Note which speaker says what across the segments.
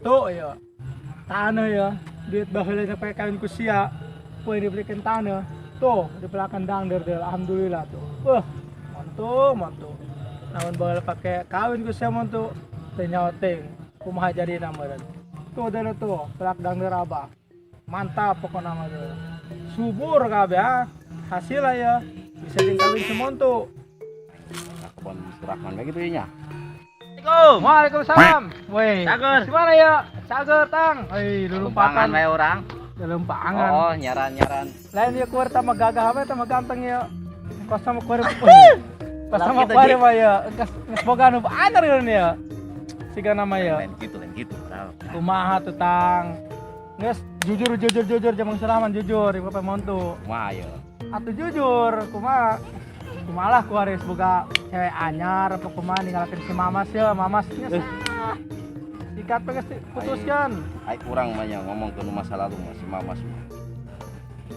Speaker 1: monto ya. Tanah ya. Duit baheula sampai kawin ku sia. Poe dibelikan tanah. Tuh, di belakang dangder deh. Alhamdulillah tuh. Monto. Namun baheula pakai kawin ku sia monto. Teu nyaoteng. Kumaha jadi nama tuh dari tuh, pelak dangder abah. Mantap pokoknya nama tuh. Subur kabeh ya. Hasil lah ya. Bisa dikawin semonto.
Speaker 2: Kebon Rahman kayak gitu ya.
Speaker 1: Waalaikumsalam. Woi.
Speaker 2: Cager.
Speaker 1: Gimana ya? Cager tang. Hei,
Speaker 2: Lumpakan wae orang.
Speaker 1: Dalam pangan.
Speaker 2: Oh, nyaran.
Speaker 1: Lain ya kuar sama gagah apa sama ganteng ya. Kos sama kuar. Kos sama kuar ya. Geus boga nu anyar ya. Siga nama ya.
Speaker 2: Lain gitu.
Speaker 1: Kumaha tuh tang. Geus jujur jamang selaman jujur ieu bae montu.
Speaker 2: Kumaha ya?
Speaker 1: Atuh jujur, kumaha kumalah ku haris boga cewek anyar apa kumaha ninggalkeun si Mamas ya, Mamas geus sikat pe geus putuskeun.
Speaker 2: Ai urang mah nya ngomong ke masa lalu masih Mamas.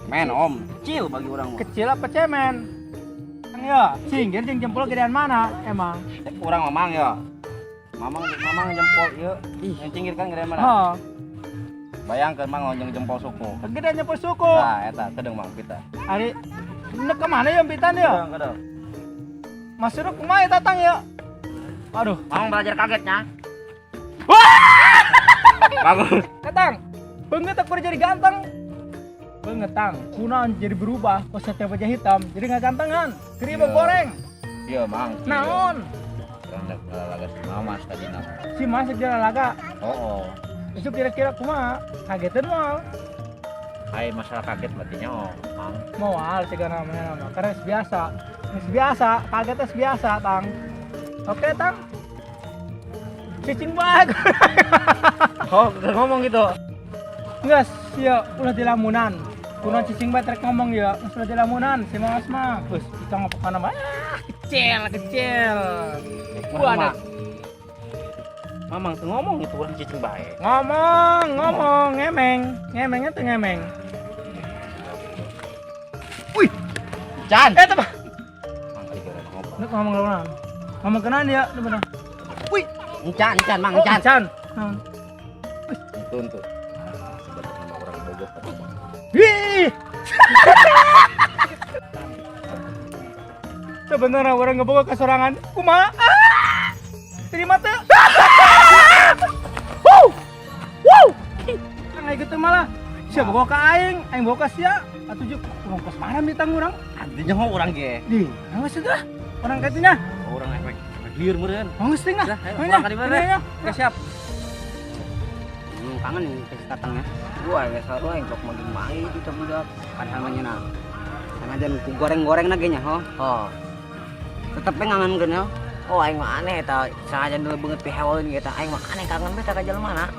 Speaker 2: Men om, kecil bagi orang mah.
Speaker 1: Kecil apa cemen? Kan ya, singgir jeung jempol gedean mana emang?
Speaker 2: Urang mamang ya. Mamang jempol ieu. Yang cinggir kan gedean mana?
Speaker 1: Heuh.
Speaker 2: Bayangkeun mang onjeng jempol suku.
Speaker 1: Gedean jempol suku.
Speaker 2: Nah, eta kedeung mang pita.
Speaker 1: Ari nek kemana ya pitan ya?
Speaker 2: Kedeung.
Speaker 1: Masuk kumaha eta tang ya? Aduh,
Speaker 2: Mang belajar kagetnya.
Speaker 1: bagus. Katang, beungeut tak jadi ganteng. Beungeut tang, kunaon jadi berubah kok setiap wajah hitam jadi ngagantengan. Keriba goreng.
Speaker 2: Iya, Mang.
Speaker 1: Naon?
Speaker 2: Rendak laga si Mamas tadi nama.
Speaker 1: Si masuk jalan laga.
Speaker 2: Oh.
Speaker 1: Itu kira-kira kumaha? Kagetan moal.
Speaker 2: Hai masalah kaget berarti nya, Mang.
Speaker 1: Moal cegah namanya nama. Karena biasa. Biasa, kagetnya biasa, tang. Oke, tang. Cicing baik.
Speaker 2: Oh, ngomong gitu.
Speaker 1: Enggak, ya ulah di lamunan. Kuno cicing baik trek ngomong ya, ulah di lamunan. Si Mas mah, geus kita ngopok nama. Kecil.
Speaker 2: Waduh. Mamang tuh ngomong itu orang cicing baik.
Speaker 1: Ngomong, ngemengnya tuh ngemeng.
Speaker 2: Wih, Chan.
Speaker 1: Tuh mah.
Speaker 2: Mang tadi kira ngomong.
Speaker 1: Nek ngomong lawan. Ngomong kenan dia, itu benar.
Speaker 2: Wih, Chan, Mang
Speaker 1: Oh,
Speaker 2: Chan.
Speaker 1: Chan.
Speaker 2: Itu. Sebagai nama orang bogoh tadi.
Speaker 1: Wih. Sebenarnya orang ngebawa kesorangan. Kumaha? Terima tuh. Wow. Kan gitu malah. Siapa bawa ke aing bawa ke sia. Atuh juk urang kos mana mitang urang.
Speaker 2: Artinya mau orang ge.
Speaker 1: Di, nangis sudah. Orang katinya.
Speaker 2: Orang efek liur meureun.
Speaker 1: Nangis ting ah.
Speaker 2: Pulang ka di mana?
Speaker 1: Oke, siap.
Speaker 2: Kangen nih ke katangnya. Gua ge saru aing sok magi mai itu budak. Padahal mah nya sengaja ku goreng-goreng na ge nya, oh. Tetep ngangenkeun ya. Oh aing mah aneh eta sengaja dulu banget piheweun gitu. Aing mah aneh kangen beta ka jelema.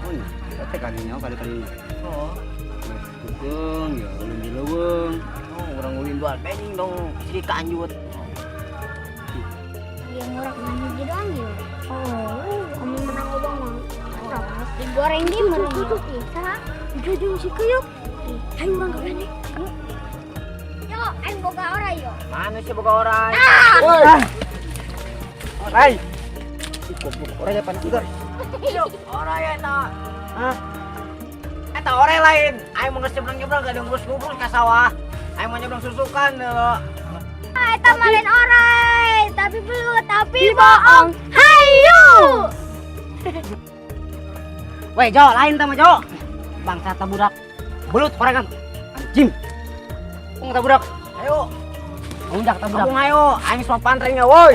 Speaker 2: Oh nya, teh kaginya kali-kali. Oh. Tukung ya ulun di leuweung. Oh urang ulin dual bening dong si kanjut.
Speaker 3: Yang ngorok mandi gitu anjir. Oh, kami menang obang mah. Digoreng di mana? Duduk kita. Duduk si kuyuk. Hai urang kagane. Yo, aing boga ora yo.
Speaker 2: Mana sih boga orang?
Speaker 1: Woi.
Speaker 2: Hai. Goblok orang depan kita.
Speaker 3: Yo,
Speaker 2: Orang ya eta. Hah? Eta orang lain. Aing mau nyebrang-nyebrang gak ada ngurus-ngurus ka sawah. Aing mau nyebrang susukan lho.
Speaker 3: eta malen orai, tapi bohong. Hayu.
Speaker 2: Weh, Jo, lain tama Jo. Bangsa tabudak. Belut orang kan. Anjing. Ung tabudak. Ayo. Unjak tabudak. Abung ayo, aing sok pantring ya, woi.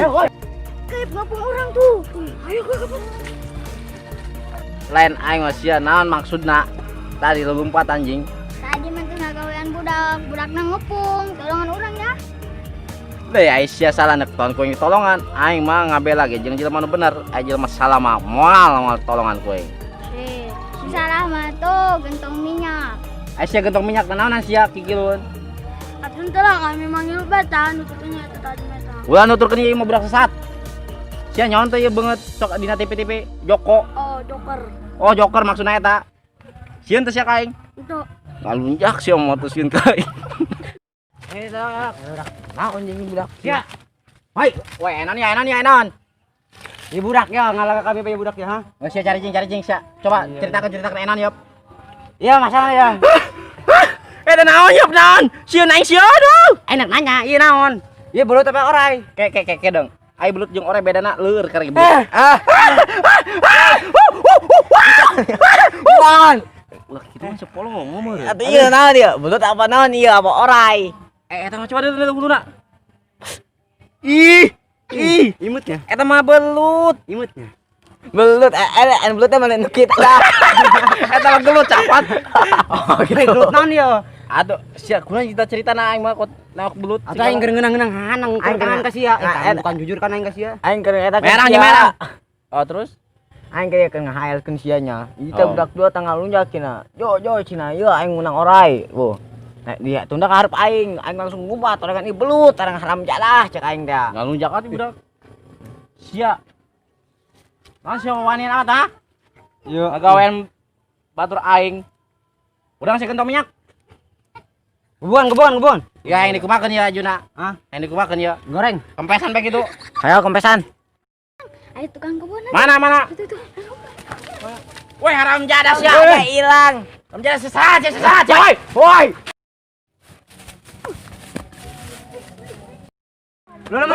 Speaker 3: Kayak ngapung orang tuh. Ayo gue kapung.
Speaker 2: Lain aing mah sia naon maksudna? Tadi lompat anjing.
Speaker 3: Tadi mah teu ngagawean budak nang ngepung, tolongan orang ya.
Speaker 2: Deh Aisyah salah nek tolong kuing tolongan. Aing mah ngabela ge jeung jelema nu bener. Aya jelema salah mah moal tolongan kuing.
Speaker 3: Si salah mah tuh gentong minyak.
Speaker 2: Aisyah gentong minyak naonan sia kikilun.
Speaker 3: Atun teh lah kami manggil beta nututnya eta tadi meta.
Speaker 2: Ulah nuturkeun ieu mah budak sesat. Sia nyaon teh ieu beungeut sok dina TV-TV Joko.
Speaker 3: Oh, joker.
Speaker 2: Oh Joker maksudna eta. Sieun teh sia ka aing.
Speaker 3: Itu.
Speaker 2: Ngalunjak sia mah teh sieun ka aing. Dak. Naon jeung budak?
Speaker 1: Ya.
Speaker 2: Hai, we enan ya enan. Ya budak ya, ngalah kami ya budak ya, ha?
Speaker 4: Nggak sih cari jing sia. Coba ceritakan enan yop.
Speaker 2: Iya, masalah ya.
Speaker 4: Dan naon yop naon? Sieun aing sieun aduh.
Speaker 2: Enak nanya, iya naon? Iya belut tapi orai.
Speaker 4: Kayak dong. Ai belut jeung ore bedana leur karek belut.
Speaker 2: Naon?
Speaker 4: Lah kitu mah sepolo ngomong meureun.
Speaker 2: Atuh iya naon dia? Belut apa naon iya apa orai?
Speaker 4: Eta mah coba dulu kuluna. Ih,
Speaker 2: Imutnya.
Speaker 4: eta mah belut.
Speaker 2: Imutnya. Belut, belutnya mana nukit dah.
Speaker 4: Eta mah gelut capat.
Speaker 2: Oh, gitu. Belut naon ya?
Speaker 4: Aduh, sia kunaon cerita na aing mah kok naok belut.
Speaker 2: Atau aing ngeunang-ngeunang hanang
Speaker 4: Aing
Speaker 2: tangan ka sia.
Speaker 4: Aing
Speaker 2: Bukan jujur kan aing ka sia.
Speaker 5: Aing keur eta
Speaker 4: merah nya merah. Oh, terus?
Speaker 5: Aing keur keur ngahaelkeun sia nya. Ieu teh
Speaker 4: Oh.
Speaker 5: budak dua tanggal lunjak cina. Jo cina ieu aing menang orai. Wuh. Nah, dia tunda ka hareup aing langsung ngumpat orangan ieu belut, tarang haram jalah cek aing teh.
Speaker 4: Ngalunjak atuh budak. Sia. Naon sia wani amat ha?
Speaker 2: Yo,
Speaker 4: Ngagawean batur aing. Urang sieun tong minyak.
Speaker 2: Gebon.
Speaker 4: Ya yang dikumakeun ya Juna.
Speaker 2: Hah?
Speaker 4: Yang dikumakeun ya.
Speaker 2: Goreng.
Speaker 4: Kempesan bae kitu.
Speaker 5: Hayo kompesan.
Speaker 3: Ayo tukang kebun.
Speaker 4: Mana?
Speaker 3: Tuh.
Speaker 4: Woi haram jadah sia teh ilang. Haram jadah sesaja woi.
Speaker 2: Lu nama